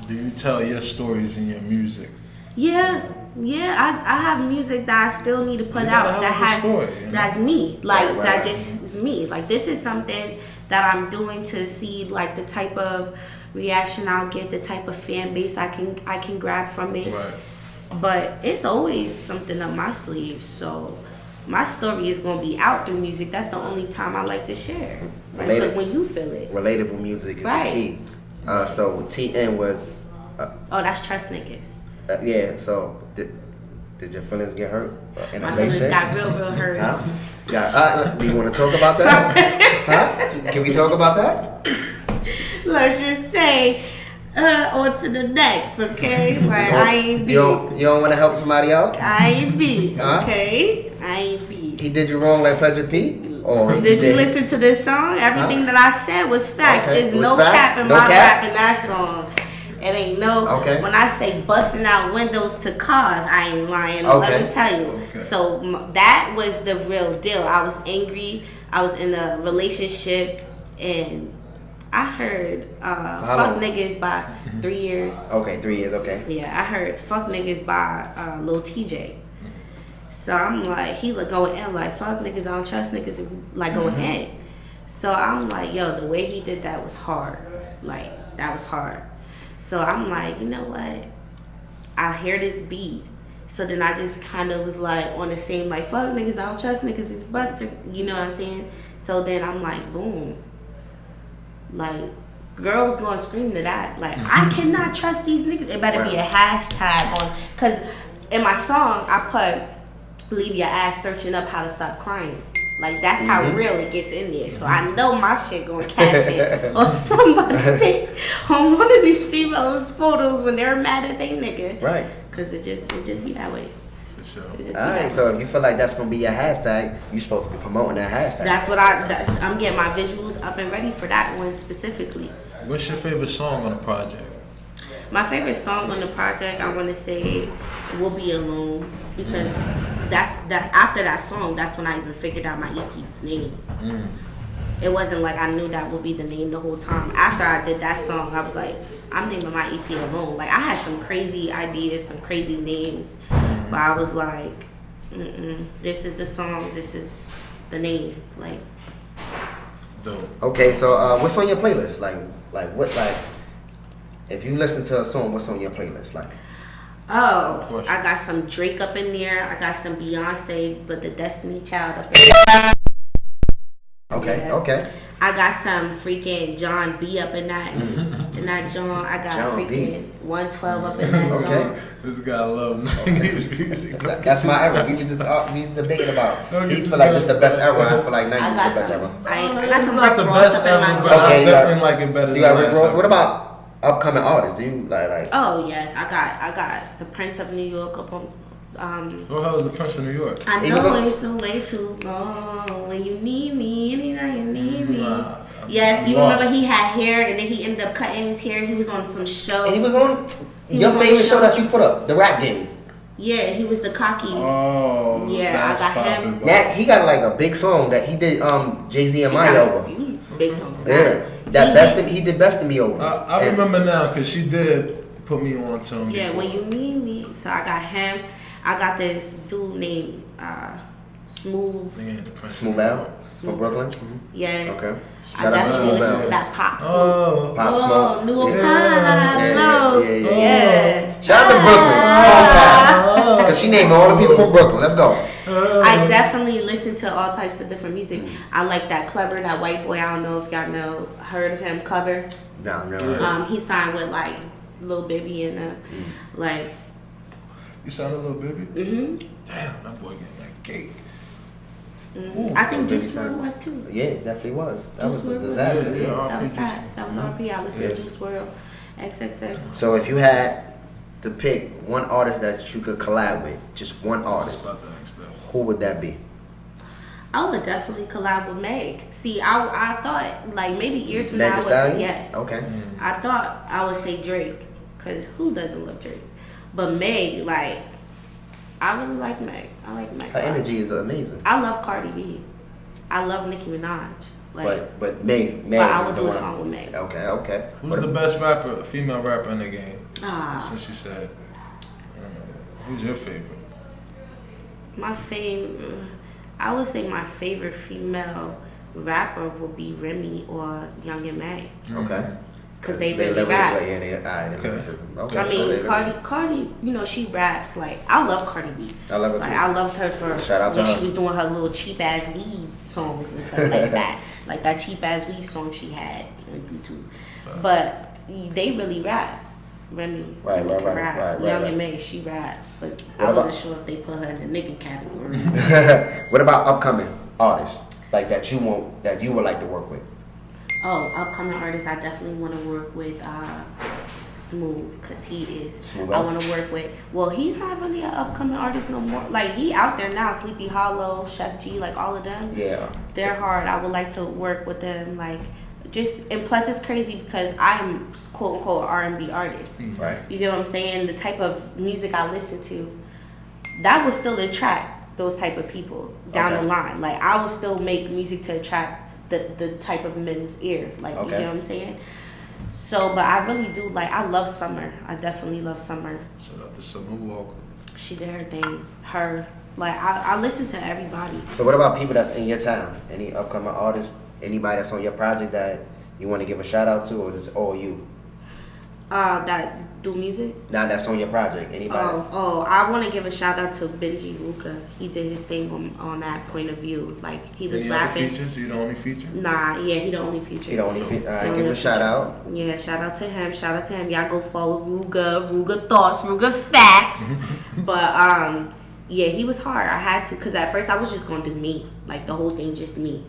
do you tell your stories in your music? Yeah. I have music that I still need to put out that has story, that's me. Like that just is me. Like this is something that I'm doing to see like the type of reaction I'll get, the type of fan base I can grab from it. Right. But it's always something up my sleeve. So my story is gonna be out through music. That's the only time I like to share. Like, so when you feel it. Relatable music is the key. So TN was. Oh, that's Trust Niggas. Yeah. So did your feelings get hurt? My feelings got real hurt. Huh? Yeah. Do you want to talk about that? Huh? Can we talk about that? Let's just say, on to the next, okay? Like I ain't beat. You don't want to help somebody out? I ain't beat, okay? I ain't beat. He did you wrong like Pleasure P? Or did you listen to this song? Everything that I said was facts. Okay. There's no cap in my rap in that song. It ain't no. Okay. When I say busting out windows to cars, I ain't lying. Let me tell you. Okay. So that was the real deal. I was angry. I was in a relationship, and I heard "Fuck Niggas" by 3 years. Okay, 3 years. Okay. Yeah, I heard "Fuck Niggas" by Lil TJ. So I'm like, he was going in like, "Fuck niggas, I don't trust niggas," like going in. So I'm like, yo, the way he did that was hard. Like that was hard. So I'm like, you know what? I hear this beat. So then I just kind of was like on the same like, fuck niggas, I don't trust niggas, it's buster. You know what I'm saying? So then I'm like, boom. Like, girls gonna scream to that. Like, I cannot trust these niggas. It better be a hashtag on. Because in my song, I put, leave your ass searching up how to stop crying. Like, that's how real it gets in there. So I know my shit gonna catch it on somebody, on one of these females' photos when they're mad at they nigga. Right. Cause it just be that way. For sure. Alright, so if you feel like that's gonna be your hashtag, you're supposed to be promoting that hashtag. That's what I'm getting my visuals up and ready for that one specifically. What's your favorite song on the project? My favorite song on the project, I want to say, will be Alone, because after that song, that's when I even figured out my EP's name. It wasn't like I knew that would be the name the whole time. After I did that song, I was like, I'm naming my EP Alone. Like, I had some crazy ideas, some crazy names, but I was like, this is the song, this is the name. Like, Dope. Okay, so what's on your playlist? Like what if you listen to a song, what's on your playlist? Like, Oh, I got some Drake up in there. I got some Beyonce, but the Destiny Child up in there. Okay. I got some freaking John B up in that John. I got John freaking 112 up in that John. This guy love 90s music. That's my era. We was just debating about. He feel like this the best era. I feel like 90s is the best era. I got some not Rick the Ross best up in ever, my but John. I definitely like it better. You got than Rick last Ross. What album. about upcoming artists? Do you like? Oh yes, I got the Prince of New York up on. What hell is the Prince of New York? I know it's the way too long when you need me, anytime you need me. Yes, you remember he had hair and then he ended up cutting his hair. He was on some show. And he was on your favorite show that you put up, the rap game. Yeah, he was the cocky. Oh, yeah, I got him. That he got like a big song that he did Jay-Z and Maya over. Big songs. Yeah, he did Best of Me over. I remember now because she did put me on to him. Yeah, before. when you need me. So I got him. I got this dude named Smooth Out from Brooklyn. Yes. Okay. I definitely listen to that Pop Smoke. Oh, Pop Smoke. New Yeah. Yeah. Shout out to Brooklyn, hometown. Because she named all the people from Brooklyn. Let's go. I definitely listen to all types of different music. I like that Clever, that white boy. I don't know if y'all heard of him, Clever. No. He signed with like Lil Baby and like. You sound a little baby? Mm-hmm. Damn, that boy getting that cake. Mm-hmm. I think Juice WRLD was too. Yeah, it definitely was. That was a WRLD disaster. Yeah. That was sad. That was RP. I listened to Juice WRLD, XXX. So if you had to pick one artist that you could collab with, just one artist, who would that be? I would definitely collab with Meg. See, I thought like maybe years from now I would say yes. Okay. I thought I would say Drake, cause who doesn't love Drake? But Meg, like, I really like Meg. I like Meg. Her energy is amazing. I love Cardi B. I love Nicki Minaj. Like, but Meg. But I would do a song with Meg. Okay. Who's the best female rapper in the game? Since you said, who's your favorite? My favorite, I would say my favorite female rapper would be Remy or Young and May. Okay. Cause they really rap. Okay. I mean, Cardi, she raps like I love Cardi B. I love her too. Like I loved her for when she was doing her little cheap ass weave songs and stuff like that. Like that cheap ass weave song she had on YouTube. But they really rap. Remy can rap. Young and May, she raps, but I wasn't sure if they put her in the nigga category. What about upcoming artists like that you would like to work with? Oh, upcoming artists, I definitely want to work with Smooth, because he is. Smooth. I want to work with. Well, he's not really an upcoming artist no more. Like he out there now, Sleepy Hollow, Chef G, like all of them. Yeah. They're hard. I would like to work with them, like. And plus it's crazy because I'm quote unquote R&B artist. Right. You get what I'm saying? The type of music I listen to, that will still attract those type of people down the line. Like I will still make music to attract the type of men's ear. Like you get what I'm saying? So, but I really do I love Summer. I definitely love Summer. Shout out to Summer Walker. She did her thing. Her. Like I listen to everybody. So what about people that's in your town? Any upcoming artists? Anybody that's on your project that you want to give a shout out to, or is it all you? That do music? Now that's on your project. Anybody? Oh, I want to give a shout out to Benji Luca. He did his thing on that point of view. Like he was rapping. Any other features? You the only feature? Nah, yeah, he the only feature. He the only feature. All right, give him a shout out. Yeah, shout out to him. Shout out to him. Y'all go follow Ruga Thoughts, Ruga Facts. But yeah, he was hard. I had to, cause at first I was just gonna do me, like the whole thing just me.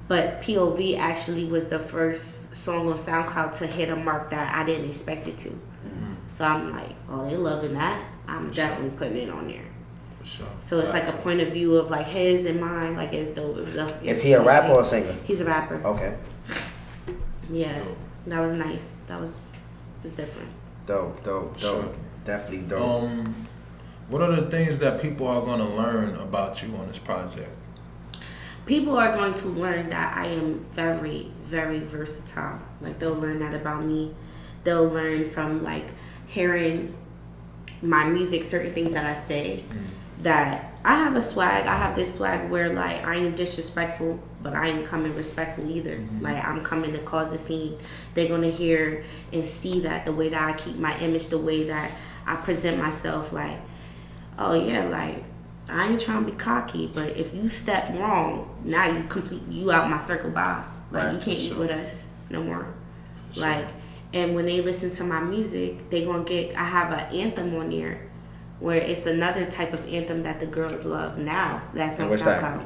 But POV actually was the first song on SoundCloud to hit a mark that I didn't expect it to. Mm-hmm. So I'm like, oh, they loving that. I'm definitely putting it on there. For sure. So it's like a point of view of like his and mine, like as though it was Is he a rapper or a singer? He's a rapper. Okay. Yeah, that was nice. That was different. Dope. Sure. Definitely dope. What are the things that people are going to learn about you on this project? People are going to learn that I am very, very versatile. Like they'll learn that about me. They'll learn from like hearing my music, certain things that I say. that I have a swag. I have this swag where like I ain't disrespectful, but I ain't coming respectful either. Like I'm coming to cause a scene. They're gonna hear and see that the way that I keep my image, the way that I present myself. Like, oh yeah, like I ain't trying to be cocky, but if you step wrong, now you out my circle by. Like you can't eat with us no more. Like, and when they listen to my music, they gonna get. I have an anthem on there. Where it's another type of anthem that the girls love now. That's on SoundCloud.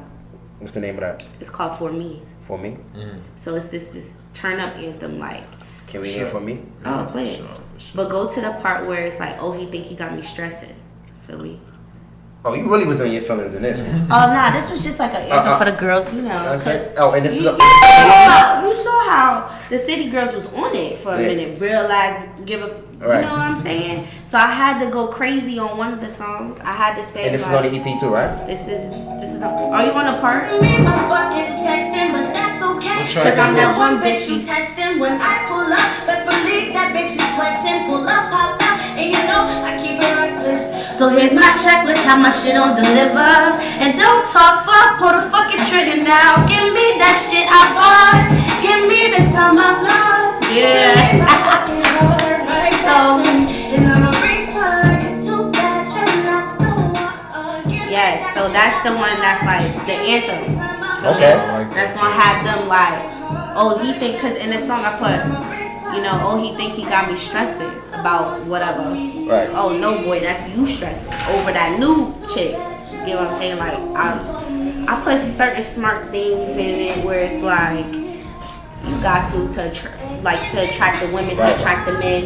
What's the name of that? It's called For Me. For Me? Mm-hmm. So it's this turn up anthem like. Can we hear For Me? Oh, play it. But go to the part where it's like, oh, he think he got me stressing. Feel me? Oh, you really was on your feelings in this one. Oh, nah, this was just like an anthem for the girls, you know. And this is you saw how the city girls was on it for a minute. Realize, give a, you know what I'm saying? So I had to go crazy on one of the songs. I had to say, and this is on the EP too, right? This is are you on the part? Me my fucking texting, but that's okay. Cause I'm that one bitch you testing when I pull up. Best believe that bitch is sweating. Pull up, pop out, and you know I keep it reckless. So here's my checklist, how my shit on deliver. And don't talk fuck, pull the fucking trigger now. Give me that shit I bought. Give me the time I've lost. Yeah. Give me my fucking heart, right? And I'm a refund. It's too bad you're not the one. Yes, so that's the one that's like the anthem. Okay. That's gonna have them like, oh, he think, cause in the song I put, you know, oh, he think he got me stressing about whatever. Right. Oh no, boy, that's you stressing over that new chick. You know what I'm saying? Like I put certain smart things in it where it's like you got to attract the women, to attract the men,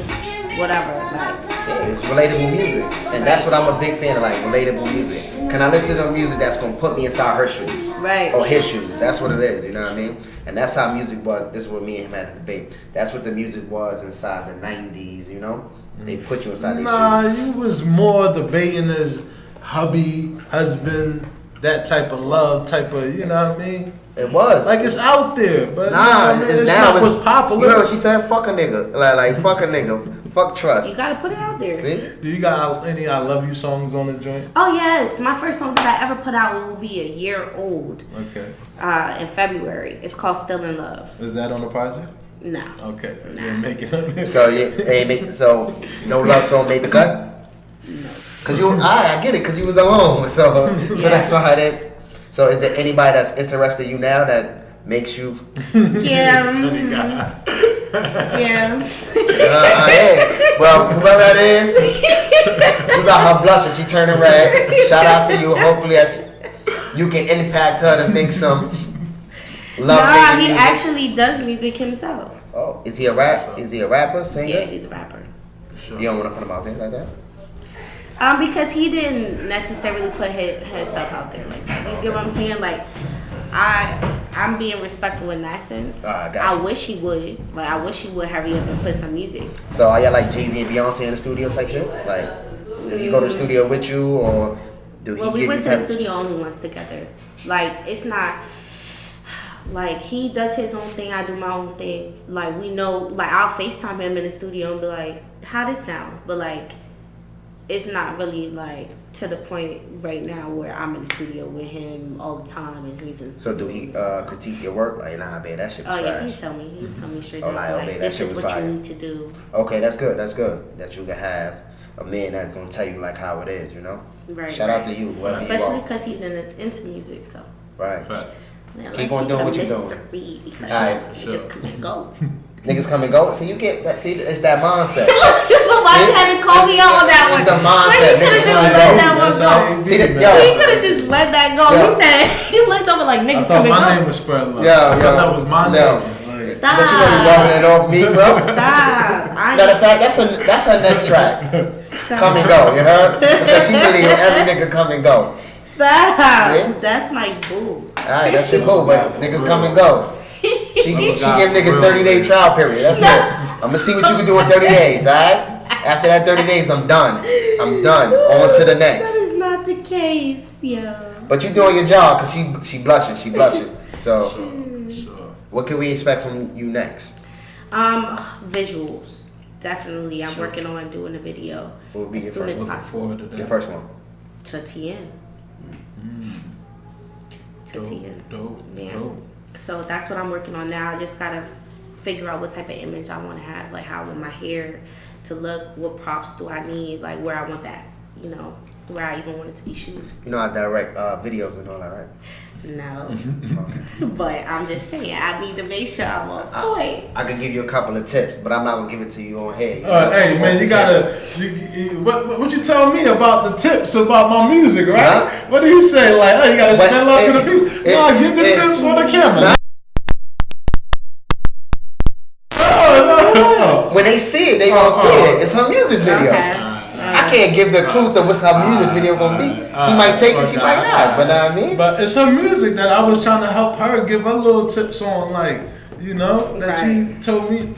whatever. Like Yeah, it's relatable music, and that's what I'm a big fan of, like relatable music. Can I listen to music that's gonna put me inside her shoes? Right. Or his shoes. That's what it is, you know what I mean? And that's how music was. This is what me and him had a debate. That's what the music was inside the 90s, you know? They put you inside these shoes. Nah, you was more debating as hubby, husband, that type of love, type of, you know what I mean? It was. Like it's out there, but Nah, you know what I mean? It's now not what's popular. You heard what she said? Fuck a nigga. Like fuck a nigga. Fuck trust. you gotta put it out there. See? Do you got any I Love You songs on the joint? Oh yes, my first song that I ever put out will be a year old. Okay. In February. It's called Still in Love. Is that on the project? No. Okay. Nah. You didn't make it on there. So No Love Song made the cut? No. Cause I get it, cause you was alone. So that's why I did. So is there anybody that's interested in you now that makes you? Yeah. Funny guy. Yeah. Yeah. Well, whoever that is, you got her blushing. She turning red. Shout out to you. Hopefully you can impact her to make some love. Nah, he music. actually does music himself. Oh, is he a rap? Is he a rapper? Singer? Yeah, he's a rapper. Sure. You don't want to put him out there like that? Because he didn't necessarily put himself out there like that. You get what I'm saying? Like, I'm being respectful in that sense. I wish he would. Like, I wish he would hurry up and put some music. So are y'all like Jay-Z and Beyonce in the studio type shit? Like, does he go to the studio with you, or do he? Well, we give went you to the studio only once together. Like, it's not. Like, he does his own thing, I do my own thing. Like, we know, like, I'll FaceTime him in the studio and be like, how this sound? But, like, it's not really, like, to the point right now where I'm in the studio with him all the time and he's in the So studio. do he critique your work? Like, nah, babe, that shit was Oh, yeah, trash. he tell me. He tell me straight Oh, up, like, oh, like, babe, that this shit is was what fire. you need to do. Okay, that's good. That's good. That you can have a man that's gonna tell you like how it is, you know. Right. Shout out to you, whoever Especially you are. because he's into music, so. Right. Facts. Yeah, Keep let's on keep doing it what a you're doing. mystery because Alright, sure. niggas come and go. Niggas come and go. See, you get that. See, it's that mindset. Why you had to call me out on that one? It's the Why mindset. you could've Niggas just come and let go. that one That's how go? you See, be, the, man. yo, He could have just let that go. Yeah. He said he looked over like I niggas thought come and my go. name was SpreadLove. Yeah, I thought yeah. that was my Yeah. name. Like, Stop. But you know you rubbing it off me, bro. Stop. Matter of fact, that's her next track. Stop. Come and go, you heard? Because she really every nigga come and go. Stop. Yeah. That's my boo. Alright, that's your boo, but niggas come and go. She give niggas 30-day man. trial period. That's it. I'm gonna see what you can do in 30 days, alright? After that 30 days, I'm done. I'm done. On to the That next. is not the case, yo. But you doing your job because she blushing. She blushing. So, Sure. what can we expect from you next? Visuals. Definitely. I'm working on doing a video What would be as your soon first as one? possible. Forward to that. Your first one. To TN. to TN. Dope. So that's what I'm working on now. I just gotta figure out what type of image I want to have, like how I want my hair to look, what props do I need, like where I want that, you know, where I even want it to be shooted. You know I direct videos and all that, right? No, Okay. but I'm just saying I need to make sure I'm on point. I could give you a couple of tips, but I'm not gonna give it to you on here. Hey man, you gotta. What you tell me about the tips about my music, right? Huh? What do you say? Like, oh, you gotta spread love to the people. No, give the tips on the camera. No. When they see it, they gonna see it. It's her music video. Okay. I can't give the clues of what's her music video gonna be. She might take it, she might not. But I mean, but it's her music that I was trying to help her give her little tips on, like, you know, that she told me.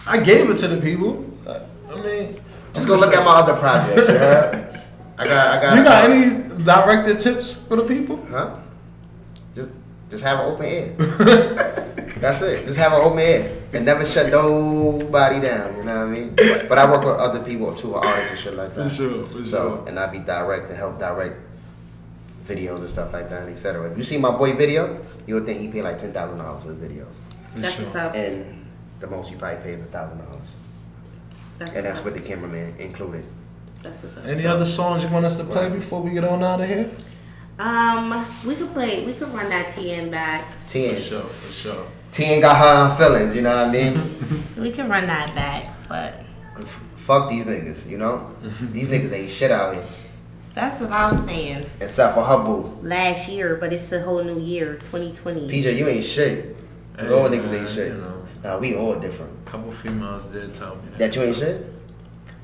I gave it to the people. I mean, just go look at my other projects. You heard? I got. You got any directed tips for the people? Huh? Just have an open ear. That's it. Just have an open ear and never shut nobody down. You know what I mean? But I work with other people too, artists and shit like that. For sure. So, and I be direct and help direct videos and stuff like that, and etc. If you see my boy video, you would think he paid like $10,000 for his videos. That's what's up. And the most he probably pays is $1,000. And that's with the cameraman included. That's what's up. Any other songs you want us to play before we get on out of here? We could run that TN back. TN. For sure. TN got her own feelings, you know what I mean? We can run that back, but 'Cause fuck these niggas, you know? These niggas ain't shit out here. that's what I was saying Except for her boo. last year, but it's a whole new year, 2020. PJ, you ain't shit. Cause all niggas ain't shit. You know, Nah, we all different. a couple females did tell me That you ain't shit?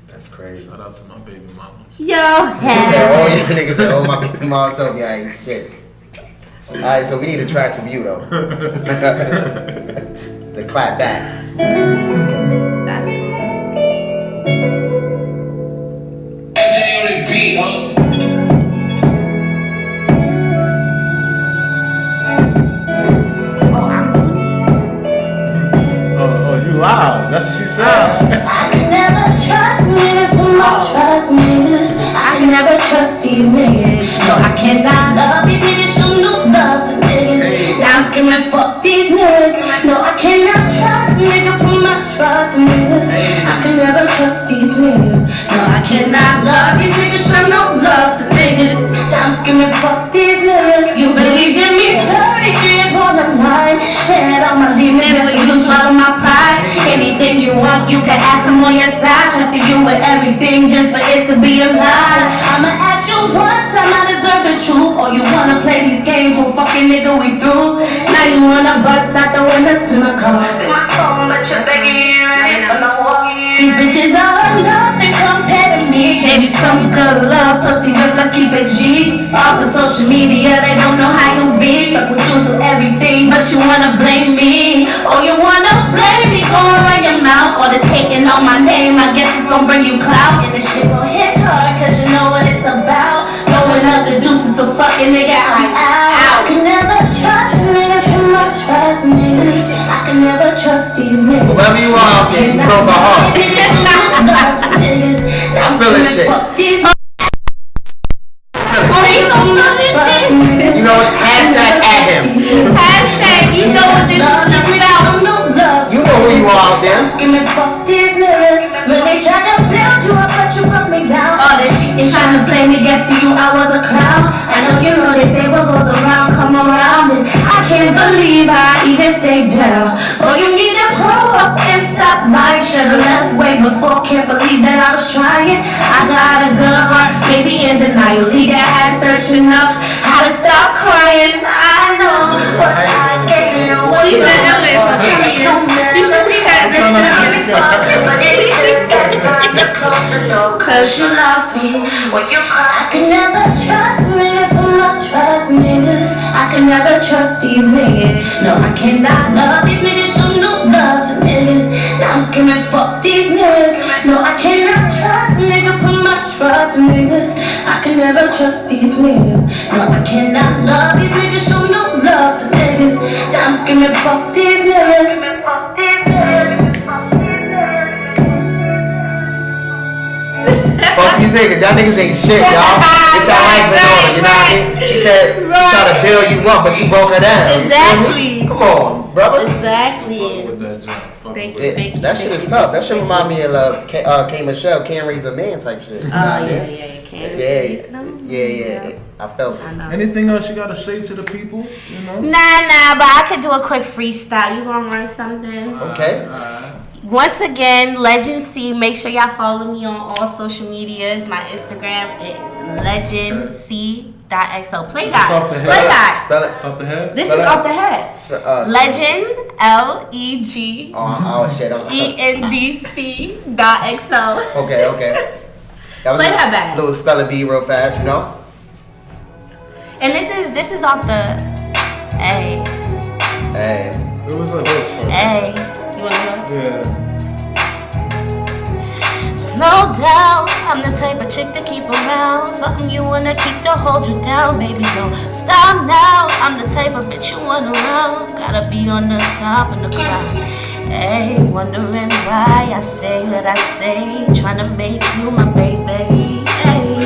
That's crazy. Shout out to my baby mama. Yo, All you niggas said, oh my baby mom told me I ain't shit. Alright, so we need a track from you though. The clap back. that's cool. AJ on the beat, huh? Oh, you loud. That's what she said. I can never trust niggas for my trust niggas. I can never trust these niggas. No, I cannot love these niggas. Show no love to niggas. Now I'm screaming fuck these niggas. No, I cannot trust niggas for my trust niggas. I can never trust these niggas. No, I cannot love these niggas. Show no love to niggas. Now I'm screaming fuck these niggas. You believed in me 30 years on the line. Shed all my demons, but you swallow my pride. Anything you want, you can ask them on your side. Trusting you with everything just for it to be a lie. I'ma ask you one time, I deserve the truth. Or you wanna play these games, well fucking nigga we through. Now you wanna bust out the windows to my car. My phone, but you're begging you ready for no war. These bitches are nothing compared to me. Gave you some good love, pussy whip, let's keep it G. Off of social media, they don't know how you be. Stuck with you through everything, but you wanna blame me. Or you wanna blame me, going run your mouth. All this hating on my name, I guess it's gonna bring you clout. And this shit gon' hit hard, cause you know what it's about. Throwing up the deuces, so fucking nigga, I'm out. I can never trust niggas, you might trust niggas. I can never trust these niggas. Whoever you are, man, you broke my heart. Niggas, now I'm feeling screaming shit. fuck these You know what? Hashtag at him. Hashtag, you know what this is about. You know who you are out there. I'm screaming fuck these niggas. When they try to build you up, but you broke me down. All this shit they trying to play me, guess to you I was a clown. I know you know they say what goes around come around, and I can't believe I even stayed down. Oh, you need to grow up and stop lying. Should've left way before. Can't believe that I was trying. I got a good heart, maybe in denial. Leave your ass searching up how to stop crying. I know, but I can't know. You should know this, okay? You should see that this Cause you lost me when you cry. I can never trust niggas for my trust niggas. I can never trust these niggas. No, I cannot love these niggas. Show no love to niggas. Now I'm screaming fuck these niggas. No, I cannot trust nigga, put my trust niggas. I can never trust these niggas. No, I cannot love these niggas. Show no love to niggas. Now I'm screaming fuck these niggas. Fuck you niggas. niggas. Y'all niggas ain't shit, y'all. It's your life in order, you know what I mean? She said, try to build you up, but you broke her down. Exactly. Come on, brother. Exactly. With that joint. Thank you. That shit is tough. That shit remind me of K. Michelle, Can't Raise a Man type shit. Oh, yeah. Can't raise them. Yeah. I felt it. I know. Anything else you gotta say to the people? You know? Nah, but I could do a quick freestyle. You gonna run something? Okay. Once again, Legendc. Make sure y'all follow me on all social medias. My Instagram is Legendc.xo. Play that. Play that. Spell it. It's off the head? This is off the head. Legend, Legend. Oh shit. ENDC.xo. Okay. That was Play that back. Little spelling bee real fast, you know? And this is off the A. Hey. It was a hook for A. You wanna go? Yeah. Slow down, I'm the type of chick to keep around. Something you wanna keep to hold you down, baby, don't stop now. I'm the type of bitch you want around. Gotta be on the top of the crowd. Hey, wondering why I say what I say. Trying to make you my baby. Hey,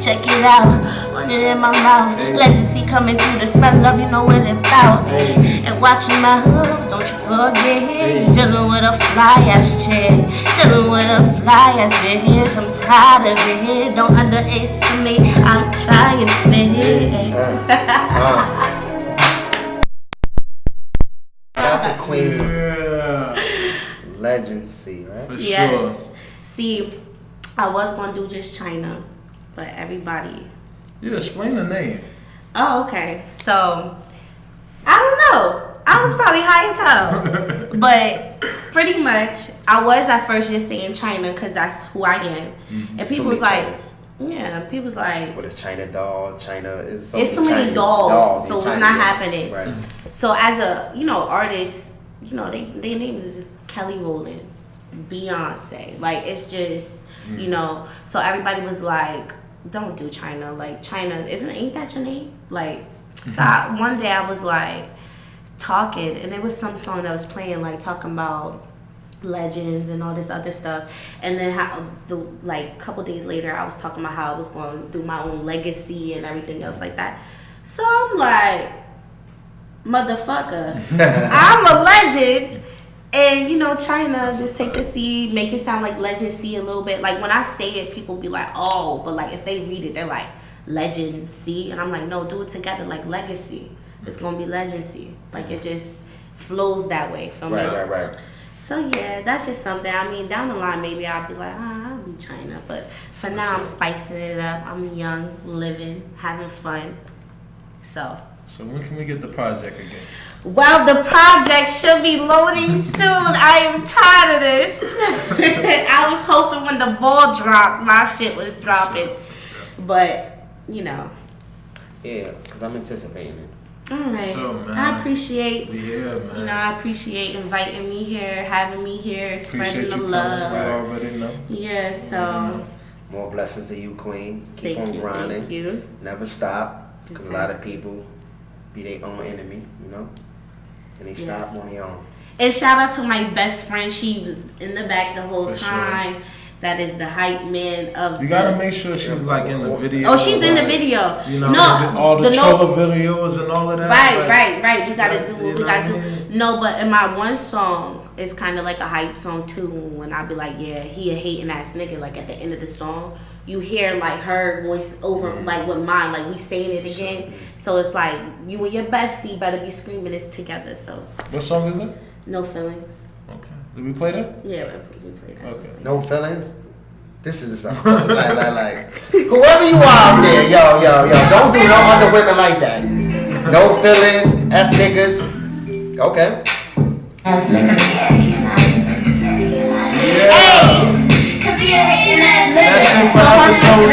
check it out, want it in my mouth. Legendc coming through the SpreadLove, you know what it's about. And watch your mouth, don't you forget. Dealing with a fly ass chick, dealing with a fly ass bitch. I'm tired of it, don't underestimate. I'm trying to fit. Shout out to Queen. Yeah. Legendc, right? For Yes. sure. See, I was gonna do just China, but everybody. Yeah, explain the name. Oh, okay. So, I don't know. I was probably high as hell. But pretty much, I was at first just saying China because that's who I am. And people was like, yeah, people was like, What is China doll? China is it's too many dolls, so it's China not doll. happening. Right. So as a, artist, their names is just Kelly Rowland, Beyonce. Like, it's just, so everybody was like, don't do China. Like, China, ain't that your name? Like, so one day I was like talking, and there was some song that was playing, like talking about legends and all this other stuff. And then couple days later, I was talking about how I was going to do my own legacy and everything else like that. So I'm like, motherfucker, I'm a legend. And China, just take the C, make it sound like Legendc a little bit. Like when I say it, people be like, oh, but like if they read it, they're like Legendc, and I'm like, no, do it together like legacy. It's gonna be Legendc. Like it just flows that way from me. Right. So yeah, that's just something. I mean, down the line, maybe I'll be like, I'll be China, but for now, I'm spicing it up. I'm young, living, having fun. So when can we get the project again? Well, the project should be loading soon. I am tired of this. I was hoping when the ball dropped, my shit was dropping. But, Yeah, because I'm anticipating it. All right. So, man. I appreciate, man. I appreciate inviting me here, having me here, spreading the love. We already know. Yeah, so. More blessings to you, Queen. Keep Thank on you, grinding. thank you. Never stop. Because a lot of people be their own enemy, and they stop on their own. And shout out to my best friend. She was in the back the whole For time. Sure. That is the hype man of. You gotta make sure she's like in the video. Oh, she's in the video. All the trailer videos and all of that. Right. We gotta do what we gotta do. No, but in my one song, it's kind of like a hype song too. When I be like, yeah, he a hating ass nigga. Like at the end of the song, you hear like her voice over like with mine, like we saying it again. So it's like you and your bestie better be screaming this together. So. What song is that? No Feelings. Okay. Did we play that? Yeah, we played that. Okay. No feelings? This is like whoever you are out there, yo, don't do no other women like that. No feelings, F niggas. Okay. Ass niggas, cause he a hating ass That's it for episode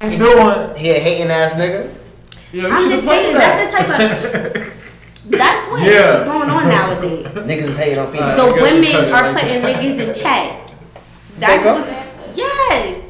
2. Doing. He a hating ass nigga? Yeah, I'm just saying, that's the type of. That's what's going on nowadays. Niggas is hating on females. The women are putting niggas in check. That's what's. Yes.